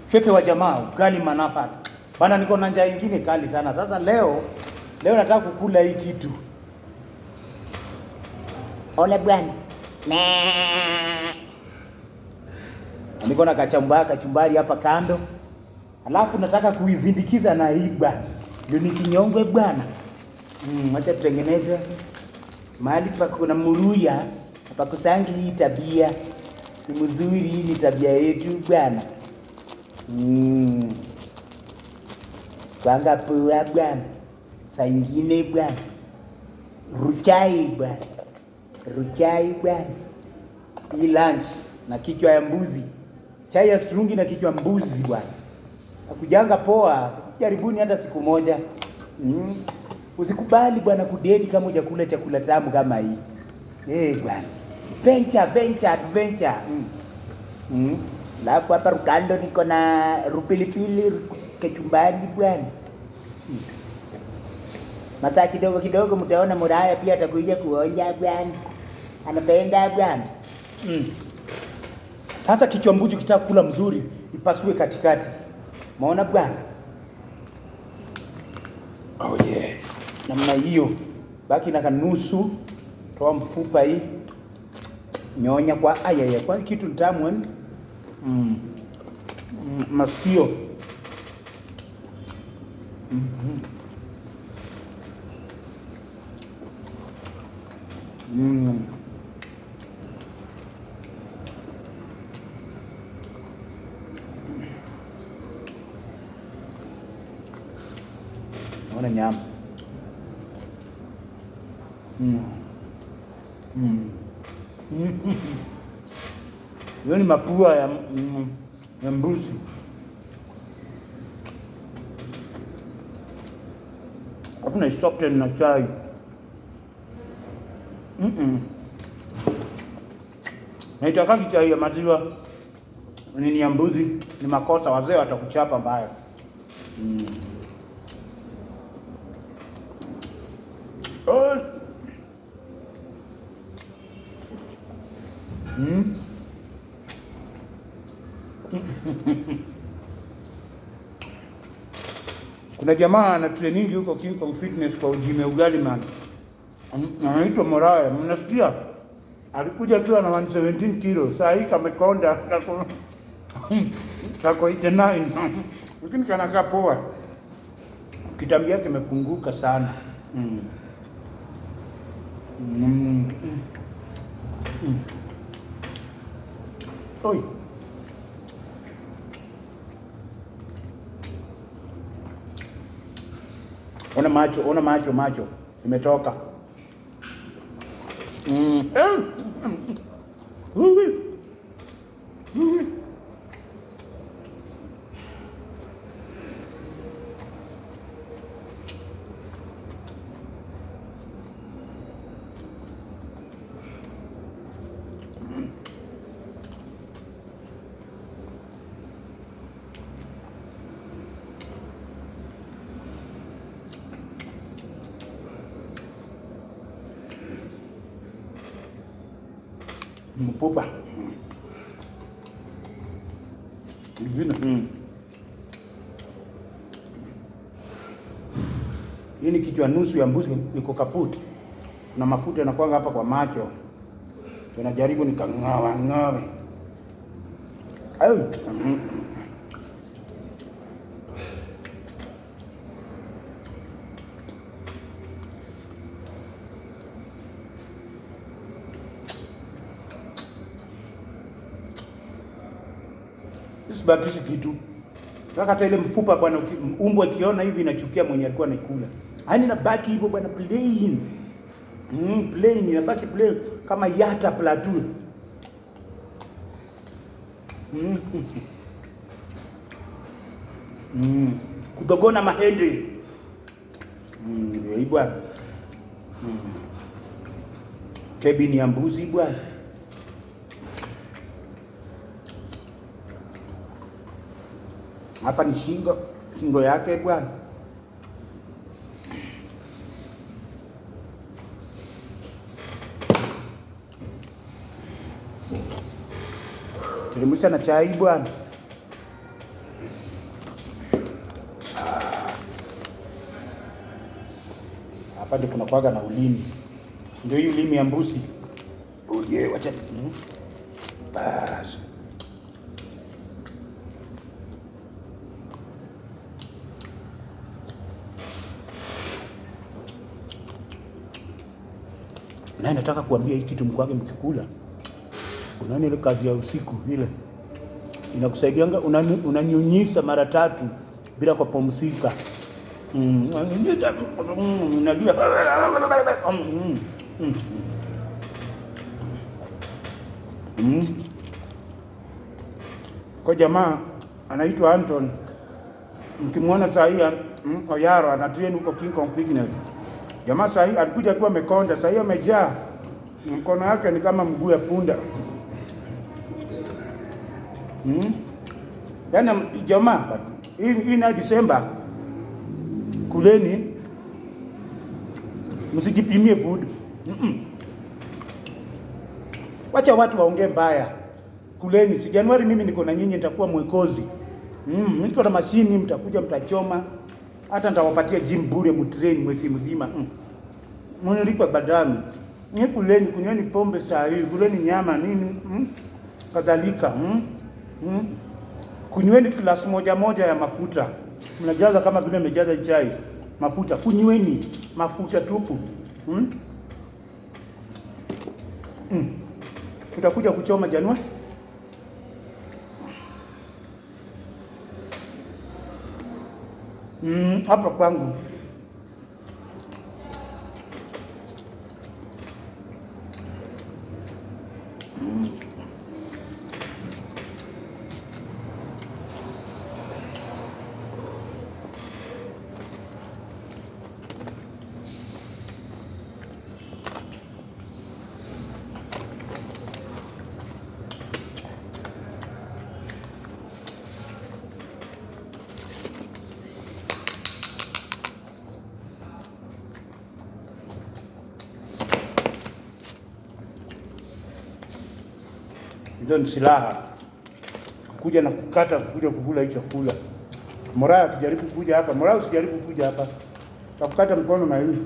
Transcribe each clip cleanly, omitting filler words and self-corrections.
Fepe wa jamaa, ugali manapa. Bana niko na njaa nyingine kali sana. Sasa leo nataka kukula hii kitu. Ole bwana. Niko na kachumbari hapa kando. Alafu nataka kuizindikiza na hii bwana. Ndio nisinyongwe bwana. Acha tutengeneze mahali pa kuna muruya, pa kusangi hii tabia. Ni mzuri, hii ni tabia yetu bwana. Kwanga poa bwana. Saa ingine bwana. Ruchai bwana. Hii lunch na kichwa ya mbuzi. Chai ya strungi na kichwa mbuzi bwana. Nakujanga poa. Jaribuni hata siku moja. Usikubali bwana kudedi kama hujakula chakula tamu kama hii. Bwana. Venture adventure. Alafu hapa rukando niko na rupilipili kechumbari bwana. Masaa kidogo mtaona Muraya pia atakuja kuonja bwana. Anapenda bwana. Sasa kichwa mbuzi kitaka kula mzuri, ipasue katikati. Maona bwana? Oh yeah. Namna hiyo. Baki na kanusu. Toa mfupa hii. Nyonya kwa kwa kitu tamu. Masikio. Ona nyama. Hiyo ni mapua ya mbuzi. Hapo na stop tena na chai. Naitaka chai ya maziwa. Nini ya mbuzi? Ni makosa, wazee watakuchapa mbaya. Kuna jamaa ana training huko King Kong Fitness kwa ujime ugali man. Anaitwa Muraya. Mnasikia? Alikuja akiwa na 117 kilo. Saa hii kamekonda kako 89. Lakini kanakaa poa. Kitambi yake kimepunguka sana. Oi. Ona macho imetoka. Mpupa. Hii ni kichwa nusu ya mbuzi niko kaput. Na mafuta yanakuanga hapa kwa macho. Tunajaribu nikang'awe. Usibakishi kitu. Hata ile mfupa bwana, umbwa ikiona hivi inachukia mwenye alikuwa anakula. Yaani nabaki hivyo bwana, plain. Plain inabaki plain kama yata platoon. Kudogona mahindi. Ndio hii bwana. Kebini ya mbuzi bwana. Hapa ni shingo yake bwana. Teremsha na chai bwana. Hapa ndio kuna kwaga na ulimi. Ndio hii ulimi ya mbuzi. Uje wacha. Bas. Na nataka kuambia hii kitu mkwage mkikula. Unaona ile kazi ya usiku ile inakusaidianga, unanyunyisa mara 3 bila kupumzika. Unajua kwa jamaa anaitwa Anton, mkimwona saa hii Oyaro anatrain huko King Kong Fitness. Jamaa saa hii alikuja akiwa amekonda, saa hii amejaa, mkono yake ni kama mguu ya punda. Yaani jamaa hii na Disemba kuleni, msijipimie food. Wacha watu waongee mbaya. Kuleni, si Januari mimi niko na nyinyi, nitakuwa mwekozi. Niko na mashini, mtakuja mtachoma. Hata nitawapatia gym bure mtrain mwezi mzima. Mnilipa badani. Ni kuleni, kunyweni pombe saa hii, kuleni nyama nini? Kadhalika. Kunyweni glasi moja ya mafuta. Mnajaza kama vile mmejaza chai. Mafuta, kunyweni mafuta tupu. Tutakuja kuchoma Januari. Hapa kwangu. Ndio ni silaha kuja na kukata, kuja kukula hicho chakula. Moraya akijaribu kuja hapa, Moraya usijaribu kuja hapa, takukata mkono na hii.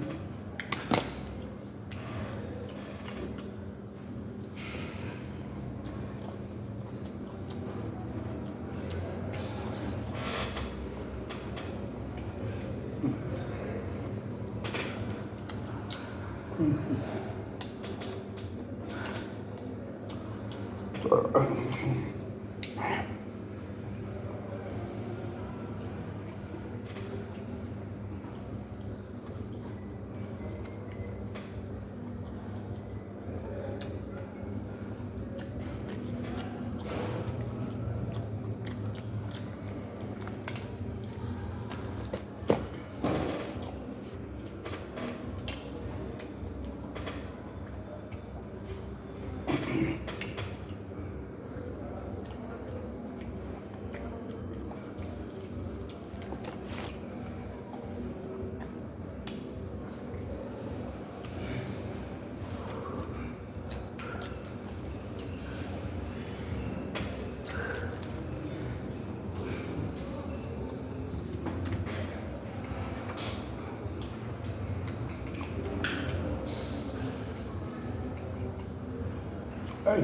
Hey.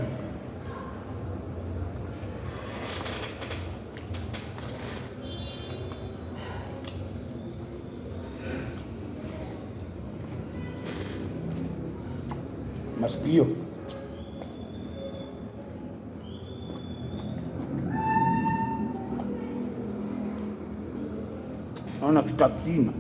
Masikio. Naona kitaksima.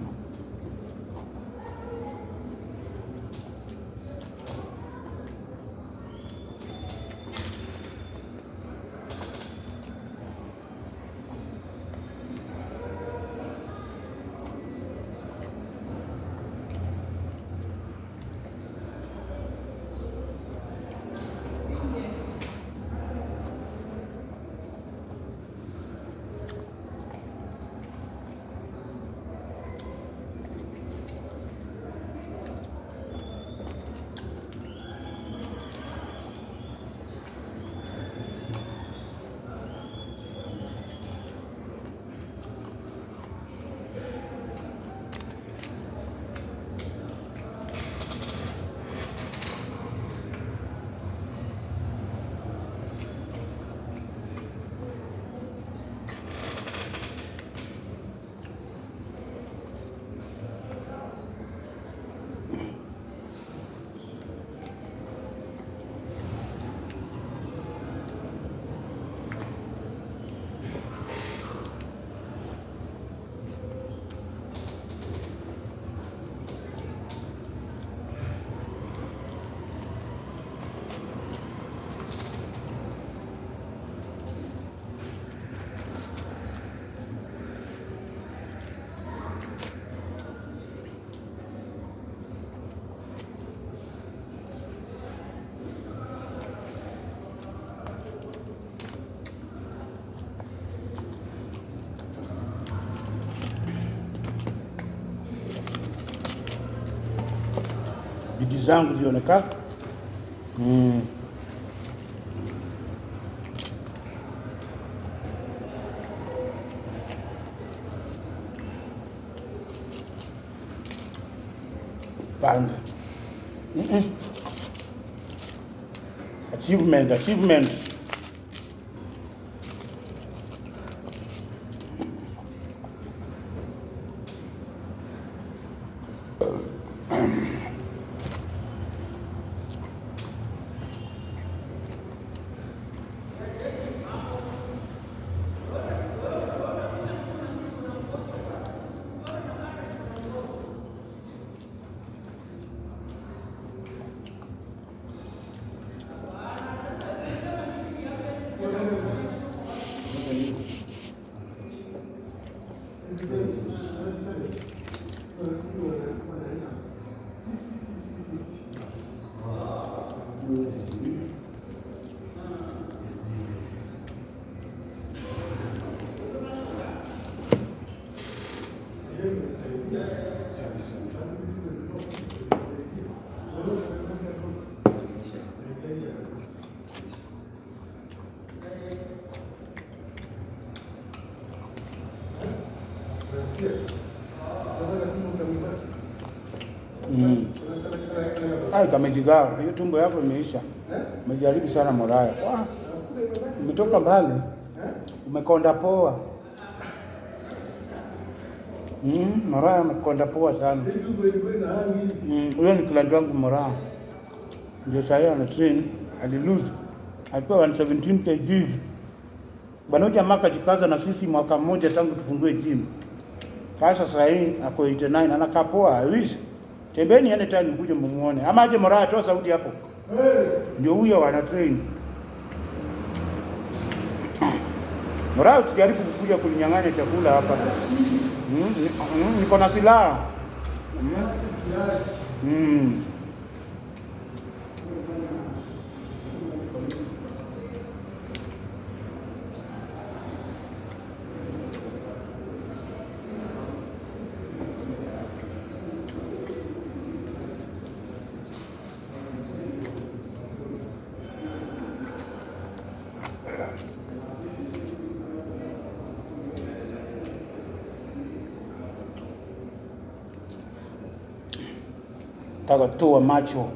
bidii zangu zionekane. Band. Achievement. Kamejigawa, hiyo tumbo yako imeisha. Umejaribu sana Moraya. Umetoka mbali. Umekonda poa. Moraya umekonda poa sana. Huyo ni client wangu Moraya. Ndio sasa ana train, alilose. Alikuwa 117 kg. Bwana jamaa kajikaza na sisi mwaka mmoja tangu tufungue gym. Sasa hii ako 89 anakaa poa, wish. Tembeni anytime mkuje mmuone. Ama aje Moraya toa sauti hapo. Ndio huyo wana train. Moraya usijaribu kukuja kuninyang'anya chakula hapa. Niko na silaha. Takatoa macho.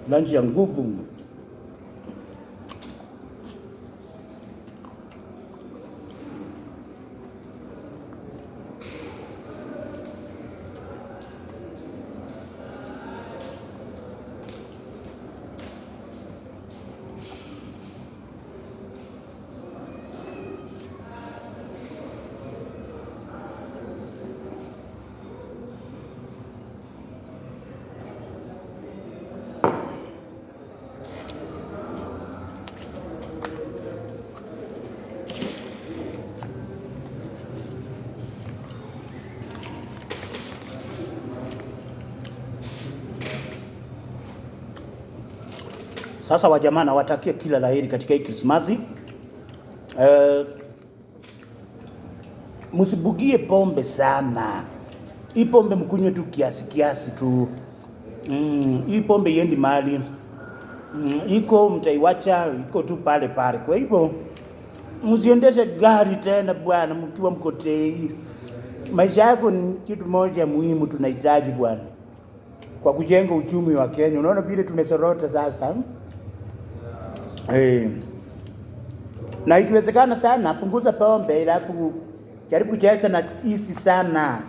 Lunch ya nguvu. Sasa wajamaa nawatakia kila laheri katika hii Krismasi. Msibugie pombe sana. Hii pombe mkunywe tu kiasi tu. Hii pombe iendi mahali. Iko mtaiwacha, iko tu pale. Kwa hivyo msiendeshe gari tena bwana mkiwa mkotei. Maisha yako ni kitu moja muhimu tunahitaji bwana, kwa kujenga uchumi wa Kenya. Unaona vile tumesorota sasa. Na ikiwezekana sana punguza pombe, alafu jaribu kucheza na hizi sana.